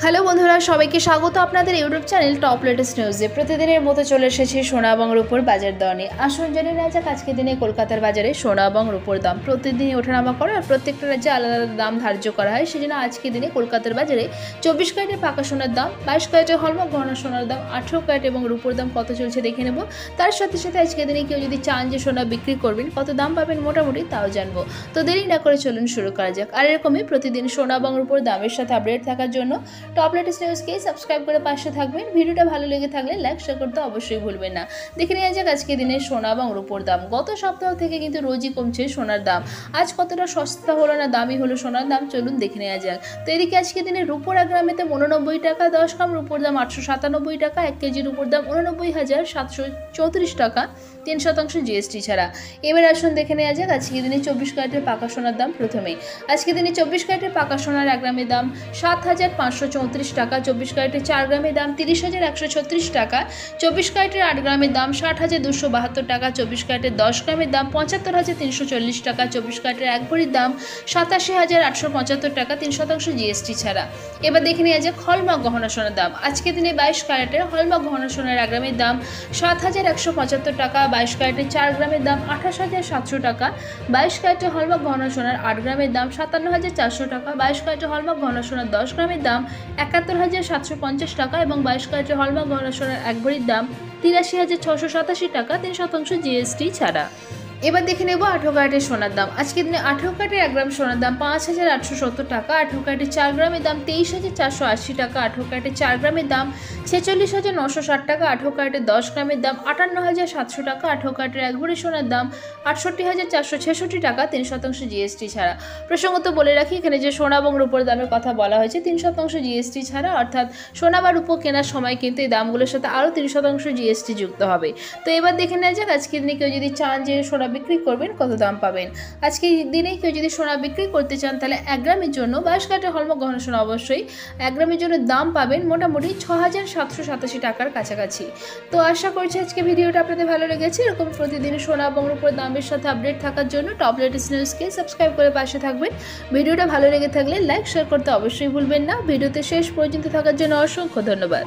Hello বন্ধুরা, সবাইকে স্বাগত আপনাদের ইউটিউব চ্যানেল টপ লেটেস্ট নিউজে। প্রতিদিনের মতো চলে এসেছে সোনা এবং রূপোর বাজার দর নিয়ে। আসুন জেনে নেওয়া যাক আজকের দিনে কলকাতার বাজারে সোনা এবং রূপোর দাম প্রতিদিনই ওঠানামা করে আর প্রত্যেকটা রাজ্যে আলাদা আলাদা দাম ধার্য করা হয়। সেজন্য আজকের দিনে কলকাতার বাজারে 24 ক্যারেটের পাকা সোনার দাম, 22 ক্যারেটের হলমার্ক গহনা সোনার দাম, 18 ক্যারেট এবং রূপোর দাম কত চলছে দেখে নেব। তার সাথে সাথে আজকের দিনে কেউ যদি চান যে সোনা বিক্রি করবেন কত দাম পাবেন মোটামুটি তাও জানবো। তো দেরি না করে চলুন শুরু করা যাক। আর এরকমই প্রতিদিন সোনা এবং রূপোর দামের সাথে আপডেট থাকার জন্য টপ লেটেস্ট নিউজকে সাবস্ক্রাইব করে পাশে থাকবেন। ভিডিওটা ভালো লেগে থাকলে লাইক শেয়ার করতে অবশ্যই ভুলবেন না। দেখে নেওয়া যাক আজকে দিনে সোনা এবং রূপোর দাম। গত সপ্তাহ থেকে কিন্তু রোজই কমছে সোনার দাম। আজ কতটা সস্তা হলো না দামি হলো সোনার দাম চলুন দেখে নেওয়া যাক। তো এদিকে আজকে দিনে রূপোর 1 গ্রামেতে 89 টাকা 10 গ্রাম, রূপোর দাম 897 টাকা, 1 কেজি রূপোর দাম 89,734 টাকা, 3% জিএসটি ছাড়া। এবার আসুন দেখে নেওয়া যাক আজকে দিনে 24 ক্যারেটের পাকা সোনার দাম। প্রথমে আজকে দিনে 24 ক্যারেটের পাকা সোনার 1 গ্রামের দাম 7,534 টাকা, 24 ক্যারেটের 4 গ্রামের দাম 30,136 টাকা, 24 ক্যারেটের 8 গ্রামের দাম 60,272 টাকা, 24 ক্যারেটের 10 গ্রামের দাম 75,340 টাকা, 24 ক্যারেটের 1 ভরির দাম 87,875 টাকা, 3% জিএসটি ছাড়া। এবার দেখে নেওয়া যাক হলমার্ক গহনা সোনার দাম। আজকে দিনে 22 ক্যারেটের হলমার্ক গহনা সোনার 1 গ্রামের দাম 7,175 টাকা, 22 ক্যারেটের 4 গ্রামের দাম 28,700 টাকা, 22 ক্যারেটের হলমার্ক গহনা সোনার 8 গ্রামের দাম 57,400 টাকা, 22 ক্যারেটের হলমার্ক গহনা সোনার 10 গ্রামের দাম 71,750 টাকা এবং 22 ক্যারেটের হলমার্ক গহনা সোনার 1 ভরির দাম 83,687 টাকা, 3% জিএসটি ছাড়া। এবার দেখে নেব 18 ক্যারেটের সোনার দাম। আজকে দিনে 18 ক্যারেটের 1 গ্রাম সোনার দাম 5,870 টাকা, 18 ক্যারেটের 4 গ্রামের দাম 23,480 টাকা, 18 ক্যারেটের 4 গ্রামের দাম 46,960 টাকা, 18 ক্যারেটের 10 গ্রামের দাম 58,700 টাকা, 18 ক্যারেটের 1 ভরি সোনার দাম 68,466 টাকা, 3% জিএসটি ছাড়া। প্রসঙ্গত বলে রাখি এখানে যে সোনা এবং রূপোর দামের কথা বলা হয়েছে 3% জিএসটি ছাড়া, অর্থাৎ সোনা বা রূপো কেনার সময় কিন্তু এই দামগুলোর সাথে আরও 3% জিএসটি যুক্ত হবে। তো এবার দেখে নেওয়া যাক আজকের দিনে কেউ যদি চান যে সোনা বিক্রি করবেন কত দাম পাবেন। আজকে দিনে কেউ যদি সোনা বিক্রি করতে চান তাহলে 1 গ্রামের জন্য 22 ক্যারেটের হলমার্ক গহনা সোনা অবশ্যই 1 গ্রামের জন্য দাম পাবেন মোটামুটি 6,787 টাকার কাছাকাছি। তো আশা করছি আজকে ভিডিওটা আপনাদের ভালো লেগেছে। এরকম প্রতিদিন সোনা এবং রূপোর দামের সাথে আপডেট থাকার জন্য টপ লেটেস্ট নিউজকে সাবস্ক্রাইব করে পাশে থাকবেন। ভিডিওটা ভালো লেগে থাকলে লাইক শেয়ার করতে অবশ্যই ভুলবেন না। ভিডিওতে শেষ পর্যন্ত থাকার জন্য অসংখ্য ধন্যবাদ।